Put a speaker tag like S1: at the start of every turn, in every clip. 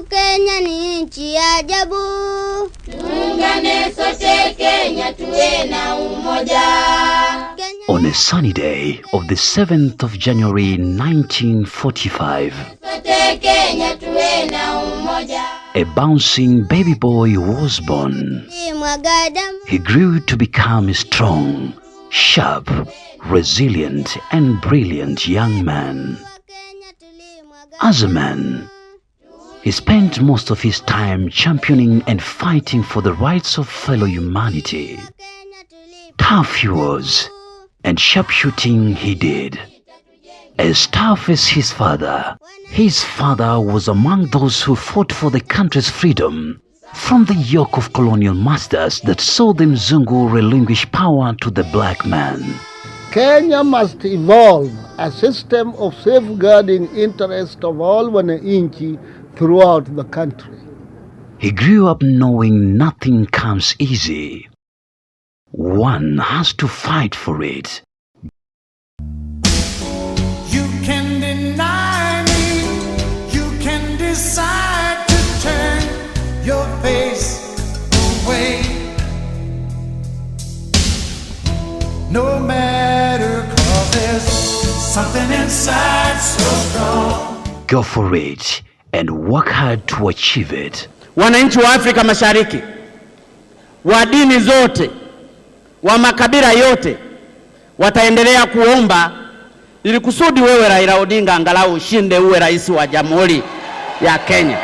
S1: Kenya ni nchi ya ajabu. Tuungane sote Kenya tuwe na umoja.
S2: On a sunny day of the 7th of January 1945, a bouncing baby boy was born. He grew to become a strong, sharp, resilient and brilliant young man. As a man, he spent most of his time championing and fighting for the rights of fellow humanity. Tough he was, and sharpshooting he did. As tough as his father was among those who fought for the country's freedom from the yoke of colonial masters that saw the Mzungu relinquish power to the black man.
S3: Kenya must evolve a system of safeguarding interest of all wananchi throughout the country.
S2: He grew up knowing nothing comes easy. One has to fight for it.
S4: You can deny me, you can decide to turn your face away. No matter, 'cause there's something inside so strong.
S2: Go for it and work hard to achieve it.
S5: Wananchi wa Afrika Mashariki, wa dini zote, wa makabila yote wataendelea kuomba ili kusudi wewe Raila Odinga angalau ushinde uwe rais wa Jamhuri ya Kenya.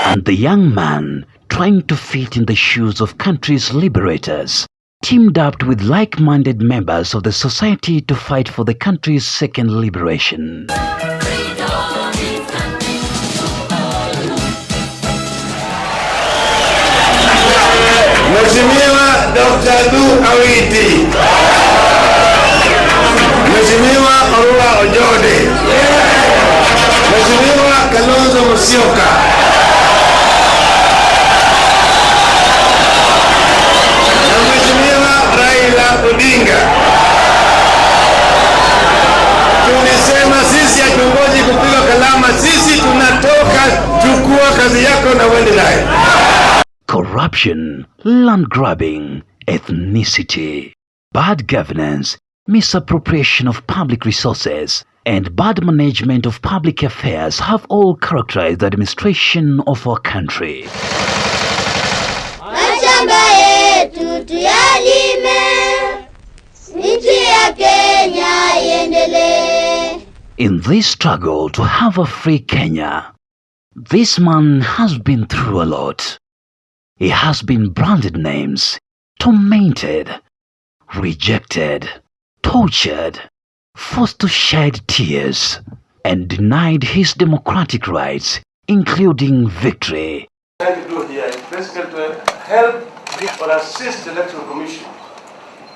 S2: And the young man, trying to fit in the shoes of country's liberators, teamed up with like-minded members of the society to fight for the country's second liberation.
S6: Mheshimiwa Dr. Du Awiti, Mheshimiwa Orua Ojode, Mheshimiwa Kalonzo Musyoka, na Mheshimiwa Raila Odinga. Tulisema sisi hatungoji kupiga kalama, sisi tunatoka, chukua kazi yako na uende naye.
S2: Corruption, land grabbing, ethnicity, bad governance, misappropriation of public resources, and bad management of public affairs have all characterized the administration of our country.
S1: Mashamba yetu tuyalime, nchi ya Kenya iendelee.
S2: In this struggle to have a free Kenya, this man has been through a lot. He has been branded names, tormented, rejected, tortured, forced to shed tears, and denied his democratic rights, including victory.
S7: What I'm trying to do here is basically to help or assist the Electoral Commission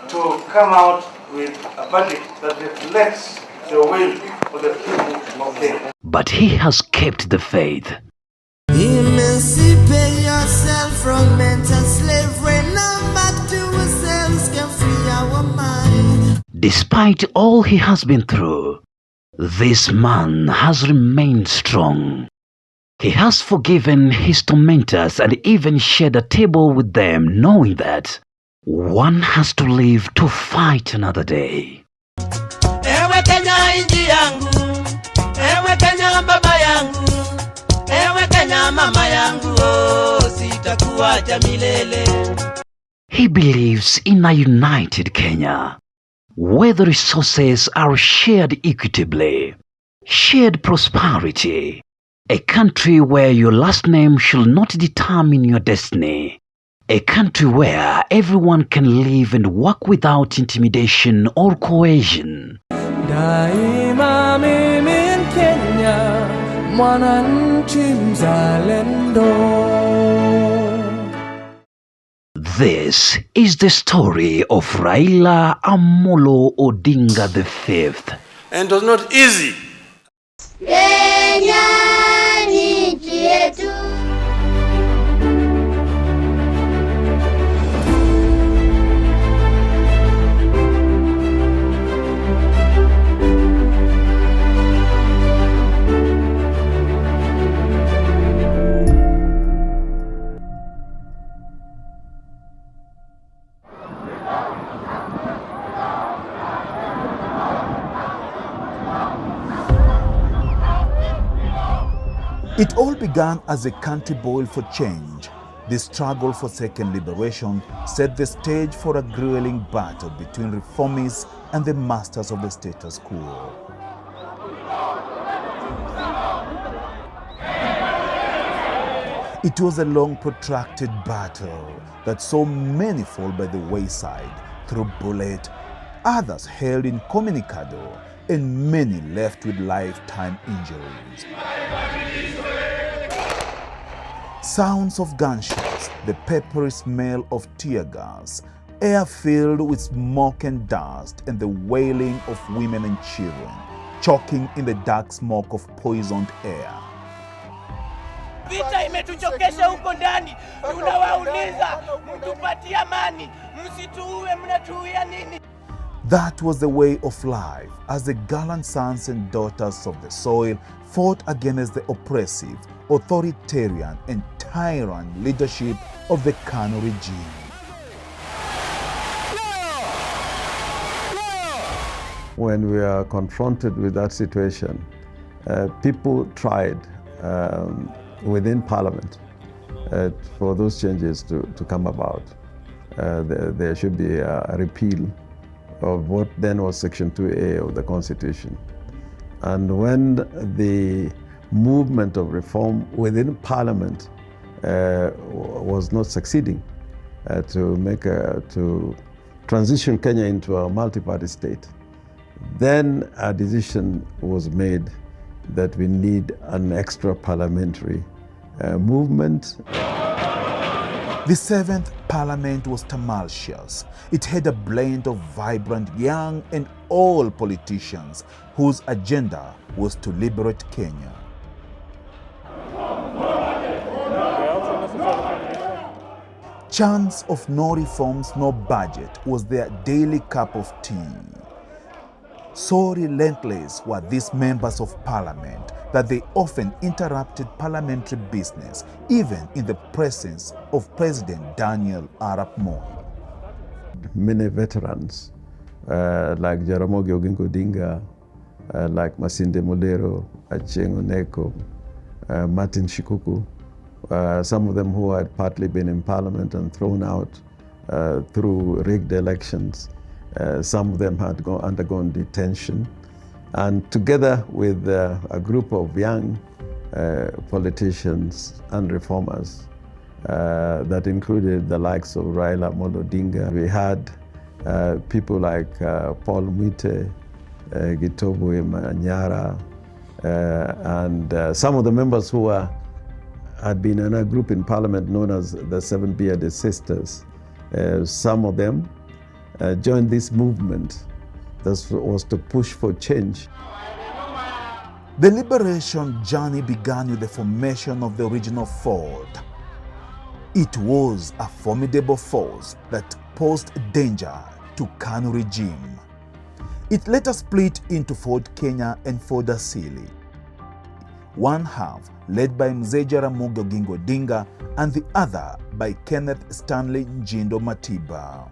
S7: to come out with a budget that reflects the will of the people of Kenya.
S2: But he has kept the faith.
S4: Emancipate yourself from mental slavery. Now back to ourselves can free our mind.
S2: Despite all he has been through, this man has remained strong. He has forgiven his tormentors and even shared a table with them, knowing that one has to live to fight another day.
S4: Ewe Kenya inji yangu, ewe Kenya baba yangu, ewe Kenya mama yangu, oh, sitakuacha milele.
S2: He believes in a united Kenya, where the resources are shared equitably, shared prosperity, a country where your last name should not determine your destiny, a country where everyone can live and work without intimidation or coercion.
S4: Daima mimi Kenya, mwananchi mzalendo.
S2: This is the story of Raila Amolo Odinga the Fifth.
S7: And it was not easy.
S1: Kenya ni nchi yetu.
S8: It all began as a country boiled for change. The struggle for second liberation set the stage for a grueling battle between reformists and the masters of the status quo. It was a long, protracted battle that saw many fall by the wayside through bullet, others held incommunicado, and many left with lifetime injuries. Sounds of gunshots, the peppery smell of tear gas, air filled with smoke and dust, and the wailing of women and children, choking in the dark smoke of poisoned air.
S9: Vita imetuchokesha huko ndani. Tunawauliza, mtupatie amani, msituue, mnatuia nini?
S8: That was the way of life as the gallant sons and daughters of the soil fought against the oppressive, authoritarian, and tyrant leadership of the Kanu regime.
S10: When we are confronted with that situation, people tried within Parliament for those changes to come about. There should be a repeal of what then was Section 2A of the Constitution. And when the movement of reform within Parliament was not succeeding to transition Kenya into a multi-party state, then a decision was made that we need an extra parliamentary movement.
S8: The 7th Parliament was tumultuous. It had a blend of vibrant young and old politicians whose agenda was to liberate Kenya. Chance of no reforms, no budget was their daily cup of tea. So relentless were these members of Parliament that they often interrupted parliamentary business, even in the presence of President Daniel Arap Moi.
S10: Many veterans like Jaramogi Oginga Odinga, like Masinde Muliro, Achieng' Oneko, Martin Shikuku, some of them who had partly been in Parliament and thrown out through rigged elections. Some of them had undergone detention. And together with a group of young politicians and reformers that included the likes of Raila Odinga, we had people like Paul Mwite, Gitobwe Manyara, and some of the members who had been in a group in Parliament known as the Seven Bearded Sisters. Some of them joined this movement that was to push for change.
S8: The liberation journey began with the formation of the Regional Ford. It was a formidable force that posed danger to Kanu regime. It later split into Ford Kenya and Ford Asili. One half led by Mzee Jaramogi Oginga Odinga and the other by Kenneth Stanley Njindo Matiba.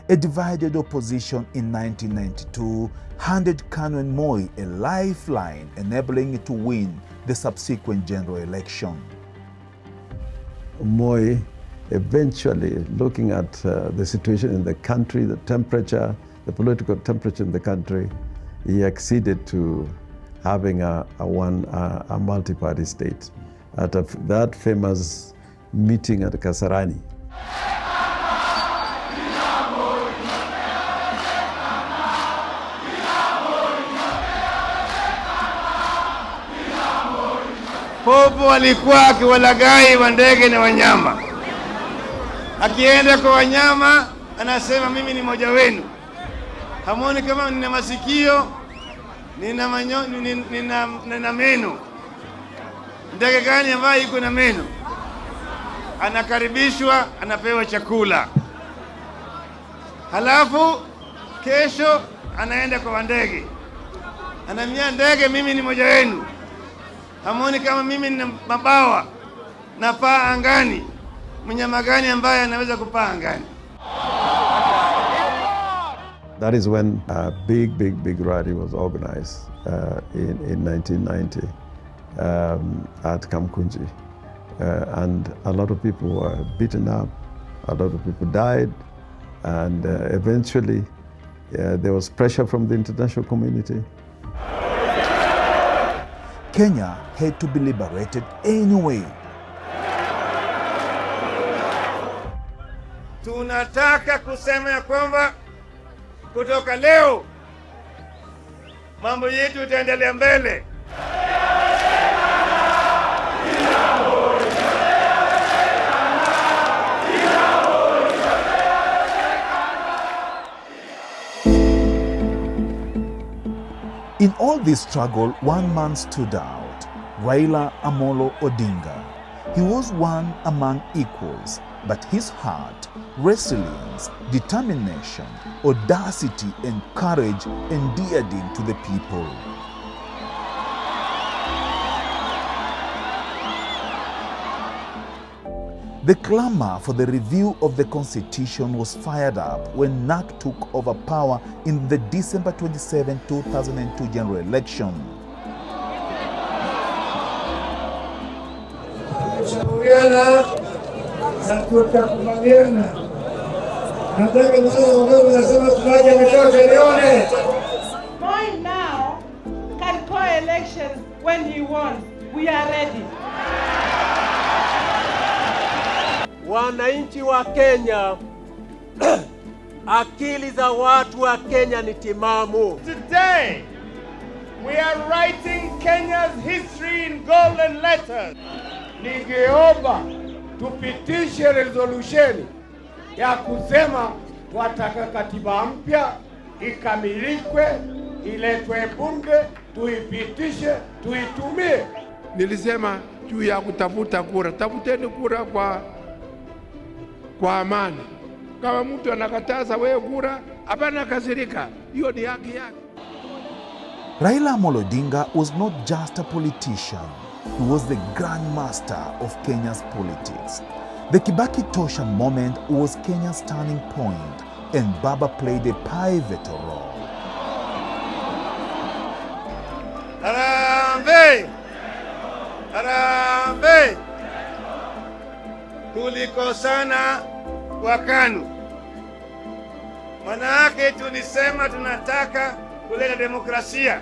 S8: A divided opposition in 1992 handed Kanu and Moi a lifeline, enabling it to win the subsequent general election.
S10: Moi, eventually looking at the situation in the country, the temperature, the political temperature in the country, he acceded to having a multi-party state at that famous meeting at Kasarani.
S6: Popo alikuwa akiwalaghai wa ndege na wanyama. Akienda kwa wanyama anasema mimi ni mmoja wenu. Hamuoni kama nina masikio, nina meno? Ndege gani ambayo iko na meno? Anakaribishwa, anapewa chakula. Halafu kesho anaenda kwa ndege. Anamwambia ndege, mimi ni mmoja wenu. Hamuoni kama mimi nina mabawa, napaa angani? Mnyama gani ambaye anaweza kupaa angani?
S10: That is when a big rally was organized in 1990 at Kamkunji. And a lot of people were beaten up, a lot of people died, and eventually there was pressure from the international community.
S8: Kenya had to be liberated anyway.
S6: Tunataka kusema ya kwamba kutoka leo mambo yetu itaendelea mbele.
S8: In all this struggle, one man stood out, Raila Odinga. He was one among equals, but his heart, resilience, determination, audacity, and courage endeared him to the people. The clamor for the review of the Constitution was fired up when NAC took over power in the December 27, 2002 general election.
S11: Moi now can call elections when he wants. We are ready.
S9: Wananchi wa Kenya, akili za watu wa Kenya ni timamu.
S6: Today, we are writing Kenya's history in golden letters. Ningeomba tupitishe resolution ya kusema wataka katiba mpya ikamilikwe, iletwe bunge, tuipitishe, tuitumie.
S12: Nilisema juu ya kutafuta kura, tafuteni kura kwa amani. Kama mtu anakataza wewe kura, hapana kasirika. Hiyo ni haki yake.
S8: Raila Odinga was not just a politician. He was the grandmaster of Kenya's politics. The Kibaki Tosha moment was Kenya's turning point, and Baba played a pivotal role.
S6: Harambee! Harambee! Tulikosana kwa KANU. Manake tulisema tunataka kuleta demokrasia.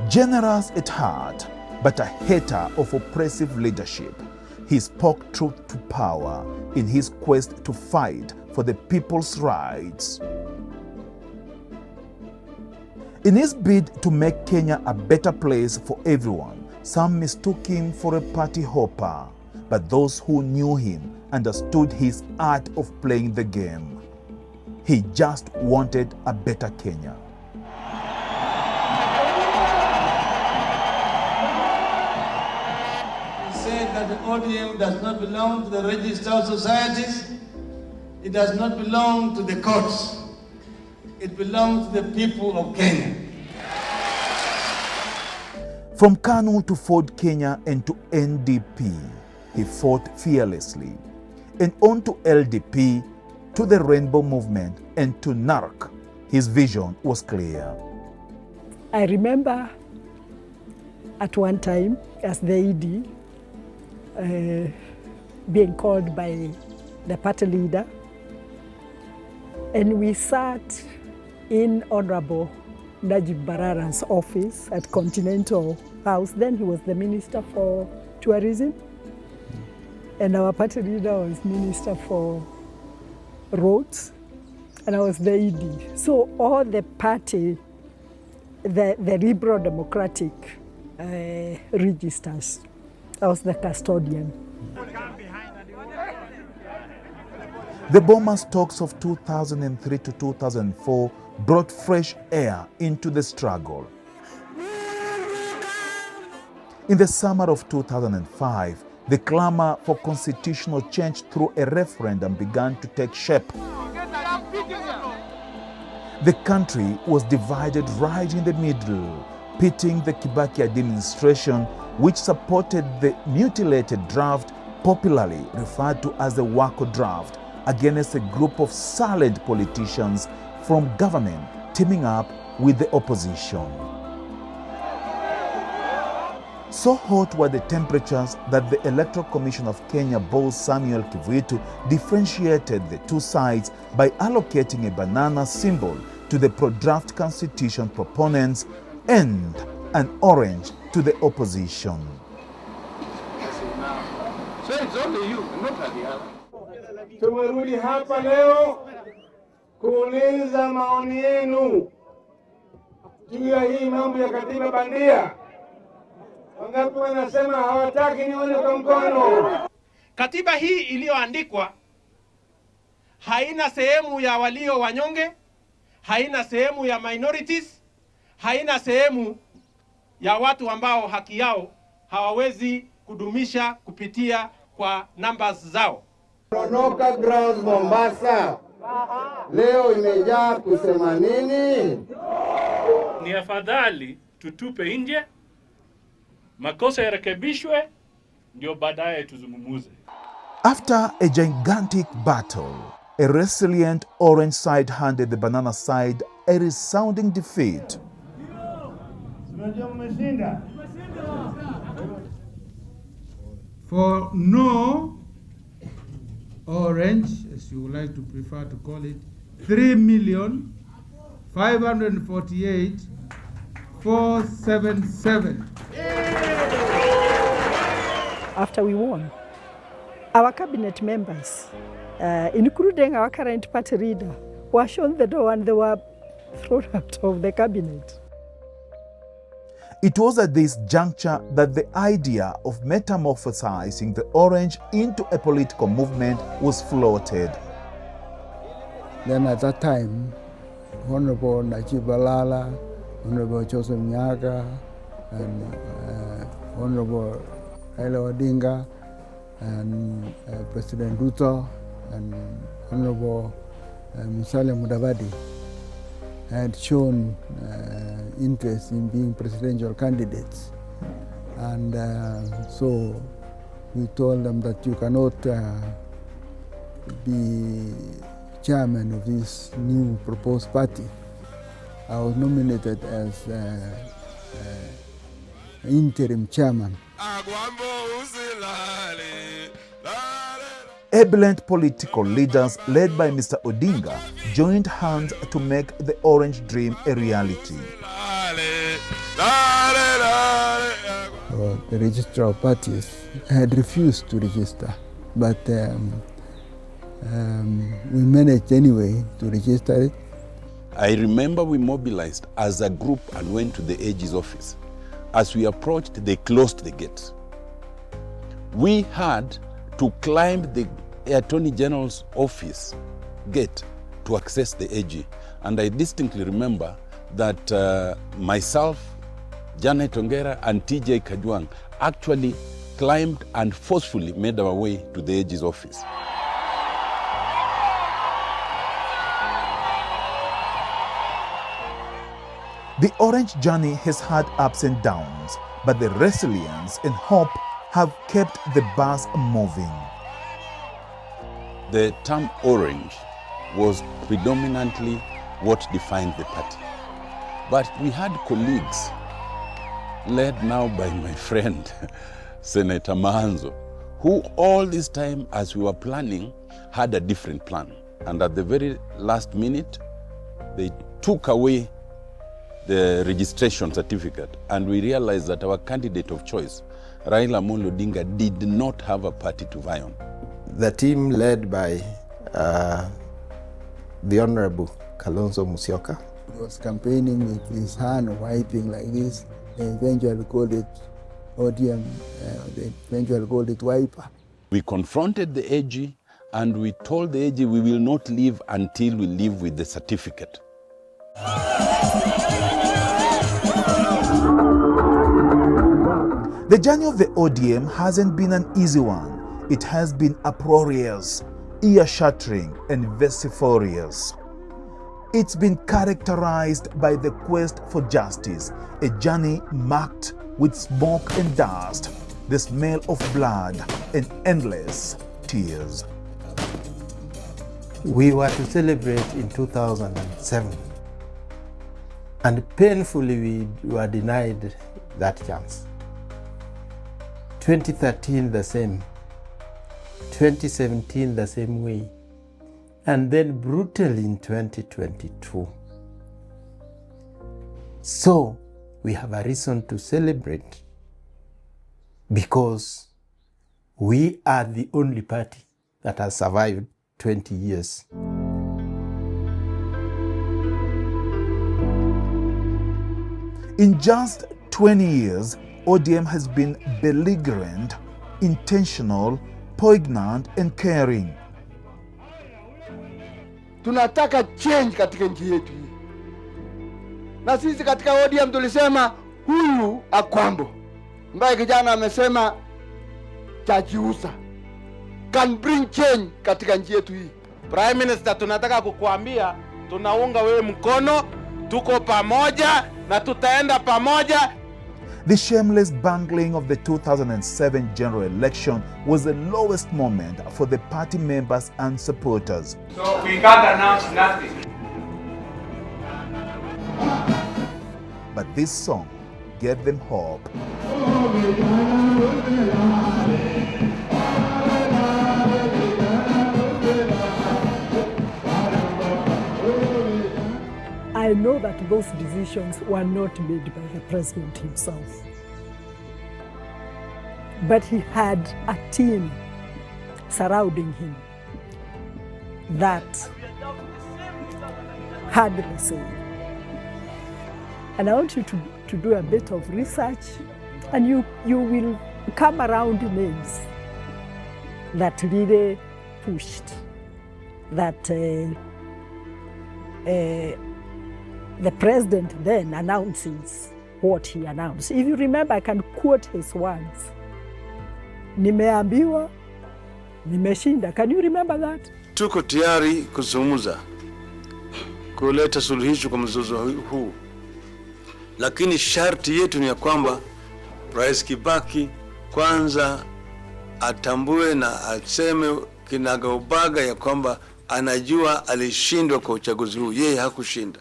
S8: Generous at heart, but a hater of oppressive leadership, he spoke truth to power in his quest to fight for the people's rights. In his bid to make Kenya a better place for everyone, some mistook him for a party hopper, but those who knew him understood his art of playing the game. He just wanted a better Kenya.
S13: He said that the ODM does not belong to the register of societies. It does not belong to the courts. It belongs to the people of Kenya.
S8: From KANU to Ford Kenya and to NDP, he fought fearlessly. And on to LDP, to the Rainbow Movement, and to NARC, his vision was clear.
S14: I remember at one time, as the ED, being called by the party leader, and we sat in Honorable Najib Balala's office at Continental House. Then he was the Minister for Tourism, and our party leader was Minister for Roads, and I was the ED. So all the party, the Liberal Democratic registers, I was the custodian.
S8: The bombers talks of 2003 to 2004 brought fresh air into the struggle. In the summer of 2005, the clamor for constitutional change through a referendum began to take shape. The country was divided right in the middle, pitting the Kibaki administration, which supported the mutilated draft, popularly referred to as the Wako draft, against a group of silent politicians from government teaming up with the opposition. So hot were the temperatures that the Electoral Commission of Kenya boss Samuel Kivuitu differentiated the two sides by allocating a banana symbol to the pro-draft constitution proponents and an orange to the opposition.
S12: So it's only you, not the other.
S6: Tumerudi hapa leo kuuliza maoni yenu juu ya hii mambo ya katiba bandia. Wangapi wanasema hawataki nione kwa mkono?
S9: Katiba hii iliyoandikwa haina sehemu ya walio wanyonge, haina sehemu ya minorities, haina sehemu ya watu ambao haki yao hawawezi kudumisha kupitia kwa numbers zao.
S6: Ronoka Grounds Mombasa leo imejaa kusema nini?
S15: Ni afadhali tutupe nje, makosa yarekebishwe, ndio baadaye tuzungumuze.
S8: After a gigantic battle, a resilient orange side handed the banana side a resounding defeat.
S16: For no, orange, as you would like to prefer to call it, 3,548,477.
S14: After we won, our cabinet members, including our current party leader, were shown the door and they were thrown out of the cabinet.
S8: It was at this juncture that the idea of metamorphosizing the orange into a political movement was floated.
S17: Then at that time, Honorable Najib Balala, Honorable Joseph Nyaga, and Honorable Raila Odinga, and President Ruto, and Honorable Musalia Mudavadi had shown interest in being presidential candidates. And so we told them that you cannot be chairman of this new proposed party. I was nominated as interim chairman.
S8: Ebullient political leaders led by Mr. Odinga joined hands to make the orange dream a reality.
S17: The registrar of parties had refused to register, but we managed anyway to register it.
S18: I remember we mobilized as a group and went to the AG's office. As we approached, they closed the gates. We had to climb the Attorney General's office gate to access the AG. And I distinctly remember that myself, Janet Ongera, and TJ Kajwang actually climbed and forcefully made our way to the AG's office.
S8: The orange journey has had ups and downs, but the resilience and hope have kept the bus moving.
S18: The term orange was predominantly what defined the party. But we had colleagues, led now by my friend, Senator Mahanzo, who all this time as we were planning had a different plan. And at the very last minute, they took away the registration certificate, and we realized that our candidate of choice, Raila Odinga, did not have a party to vie on.
S19: The team led by the Honorable Kalonzo Musyoka
S17: was campaigning with his hand wiping like this. They eventually called it ODM, they eventually called it wiper.
S18: We confronted the AG and we told the AG we will not leave until we leave with the certificate.
S8: The journey of the ODM hasn't been an easy one. It has been uproarious, ear-shattering, and vociferous. It's been characterized by the quest for justice, a journey marked with smoke and dust, the smell of blood, and endless tears.
S19: We were to celebrate in 2007, and painfully we were denied that chance. 2013 the same, 2017 the same way, and then brutally in 2022. So we have a reason to celebrate because we are the only party that has survived 20 years.
S8: In just 20 years, ODM has been belligerent, intentional, poignant and caring.
S3: Tunataka change katika nchi yetu hii. Na sisi katika ODM tulisema huyu Akwambo ambaye kijana amesema chajiusa can bring change katika nchi yetu hii.
S20: Prime Minister, tunataka kukuambia tunaunga wewe mkono, tuko pamoja na tutaenda pamoja.
S8: The shameless bungling of the 2007 general election was the lowest moment for the party members and supporters.
S20: So we can't announce nothing.
S8: But this song gave them hope.
S14: I know that those decisions were not made by the president himself. But he had a team surrounding him that had the say. And I want you to do a bit of research, and you will come around names that really pushed, that the president then announces what he announced. If you remember, I can quote his words. Nimeambiwa, nimeshinda. Can you remember that?
S6: Tuko tayari kuzungumza, kuleta suluhisho kwa mzozo huu. Lakini sharti yetu ni ya kwamba Rais Kibaki kwanza atambue na aseme kinagaubaga ya kwamba anajua alishindwa kwa uchaguzi huu. Yeye hakushinda.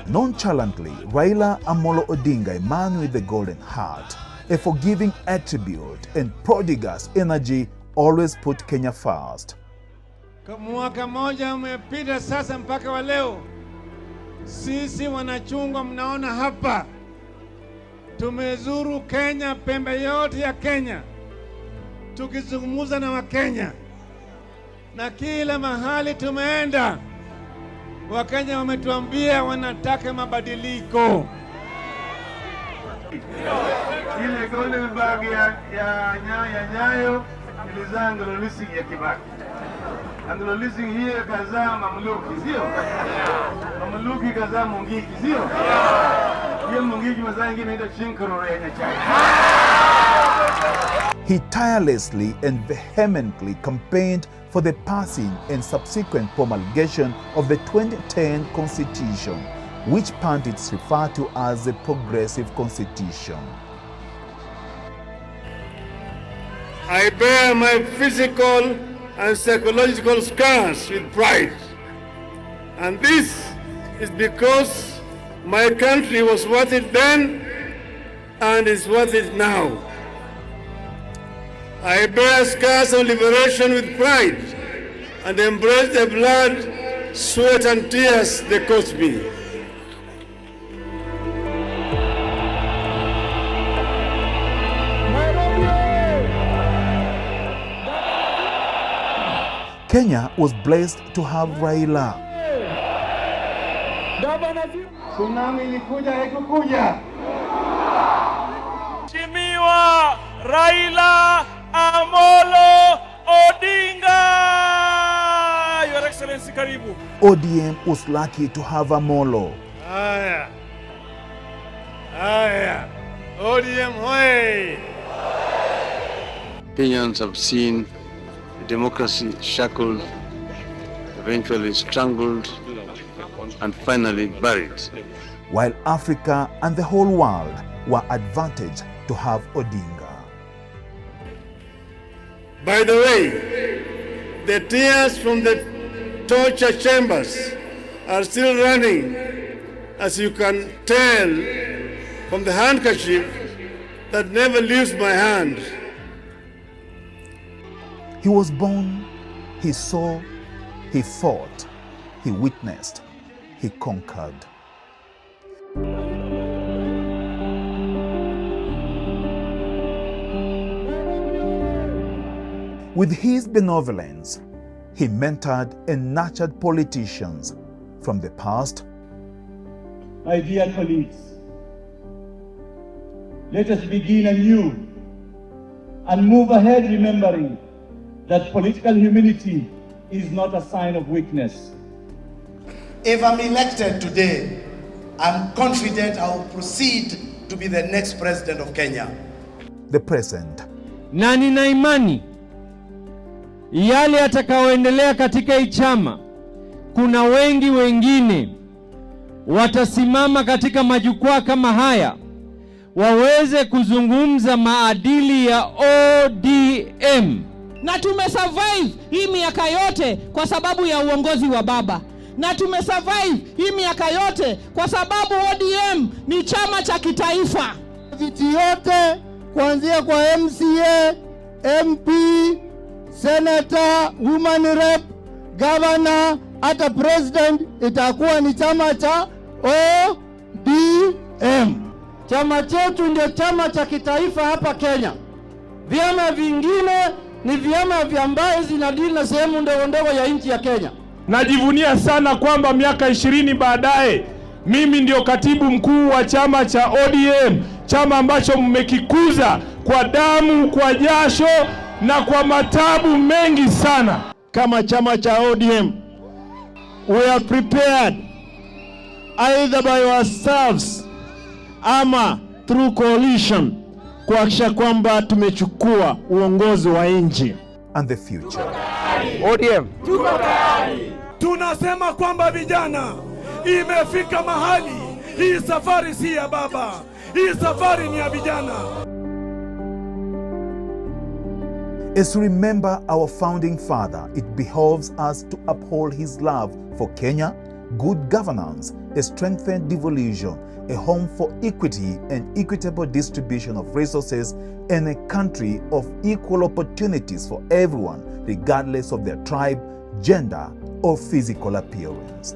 S8: Nonchalantly, Raila Amolo Odinga, a man with a golden heart, a forgiving attribute and prodigious energy, always put Kenya first.
S12: Mwaka moja umepita sasa mpaka wa leo. Sisi wanachungwa mnaona hapa. Tumezuru Kenya, pembe yote ya Kenya. Tukizungumza na Wakenya. Na kila mahali tumeenda, Wakenya wametuambia wanataka mabadiliko.
S6: Ile golden bag ya Nyayo ilizaa Anglo-Leasing ya Kibaki. Anglo-Leasing hiyo kazaa Mamluki, sio? Mamluki kazaa Mungiki, sio? Hiyo Mungiki mazaa ingine inaitwa Chinkoro ya Nyachai.
S8: He tirelessly and vehemently campaigned for the passing and subsequent promulgation of the 2010 Constitution, which pundits refer to as the Progressive Constitution.
S6: I bear my physical and psychological scars with pride. And this is because my country was worth it then and is worth it now. I bear scars of liberation with pride and embrace the blood, sweat and tears they cost me.
S8: Kenya was blessed to have Raila.
S6: Tsunami ilikuja haikukuja.
S15: Mheshimiwa Raila Amolo Odinga. Your Excellency, karibu.
S8: ODM was lucky to have Amolo.
S6: Aya. ODM hoye. Kenyans have seen democracy shackled, eventually strangled, and finally buried.
S8: While Africa and the whole world were advantaged to have Odinga.
S6: By the way, the tears from the torture chambers are still running, as you can tell from the handkerchief that never leaves my hand.
S8: He was born, he saw, he fought, he witnessed, he conquered. With his benevolence, he mentored and nurtured politicians from the past.
S21: My dear colleagues, let us begin anew and move ahead remembering that political humility is not a sign of weakness.
S22: If I'm elected today, I'm confident I will proceed to be the next president of Kenya.
S8: The present.
S23: Na nina imani yale yatakayoendelea katika hii chama, kuna wengi wengine watasimama katika majukwaa kama haya waweze kuzungumza maadili ya ODM.
S11: Na tumesurvive hii miaka yote kwa sababu ya uongozi wa baba. Na tumesurvive hii miaka yote kwa sababu ODM ni chama cha kitaifa.
S3: Viti yote kuanzia kwa MCA, MP, Senator, Woman Rep, Governor, hata President itakuwa ni chama cha ODM.
S5: Chama chetu ndio chama cha kitaifa hapa Kenya. Vyama vingine ni vyama vya ambayo zinadili na sehemu ndogo ndogo ya nchi ya Kenya.
S15: Najivunia sana kwamba miaka 20 baadaye mimi ndio katibu mkuu wa chama cha ODM, chama ambacho mmekikuza kwa damu, kwa jasho na kwa matabu mengi sana.
S5: Kama chama cha ODM, we are prepared either by ourselves ama through coalition kuhakikisha kwamba tumechukua uongozi wa nchi.
S8: And the future.
S5: ODM.
S15: Tunasema kwamba vijana, imefika mahali hii safari si ya baba, hii safari ni ya vijana.
S8: As we remember our founding father, it behoves us to uphold his love for Kenya, good governance, a strengthened devolution, a home for equity and equitable distribution of resources, and a country of equal opportunities for everyone, regardless of their tribe, gender, or physical appearance.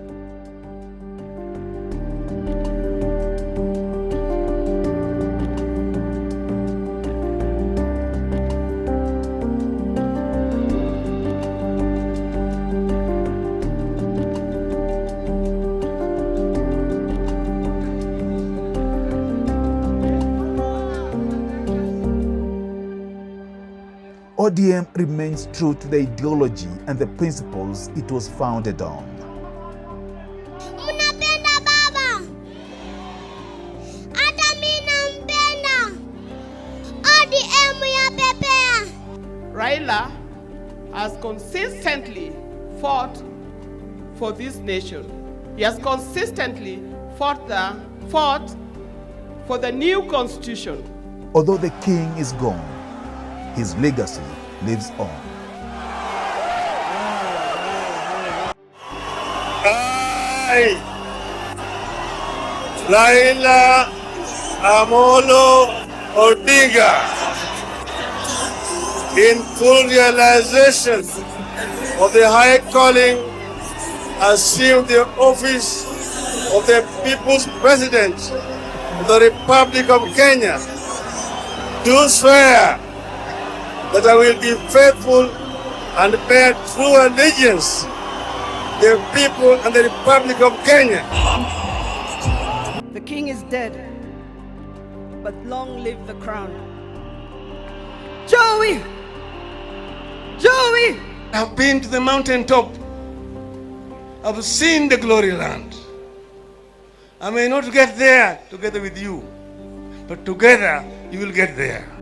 S8: ODM remains true to the ideology and the principles it was founded on.
S1: Mnapenda baba. Hata mimi nampenda. ODM ya pepea.
S11: Raila has consistently fought for this nation. He has consistently fought for the new constitution.
S8: Although the king is gone, his legacy lives on.
S6: I, Raila Odinga, in full realization of the high calling, assumed the office of the People's President of the Republic of Kenya. Do swear that I will be faithful and bear true allegiance to the people and the Republic of Kenya.
S24: The king is dead, but long live the crown. Joey! Joey!
S6: I've been to the mountaintop. I've seen the glory land. I may not get there together with you, but together you will get there.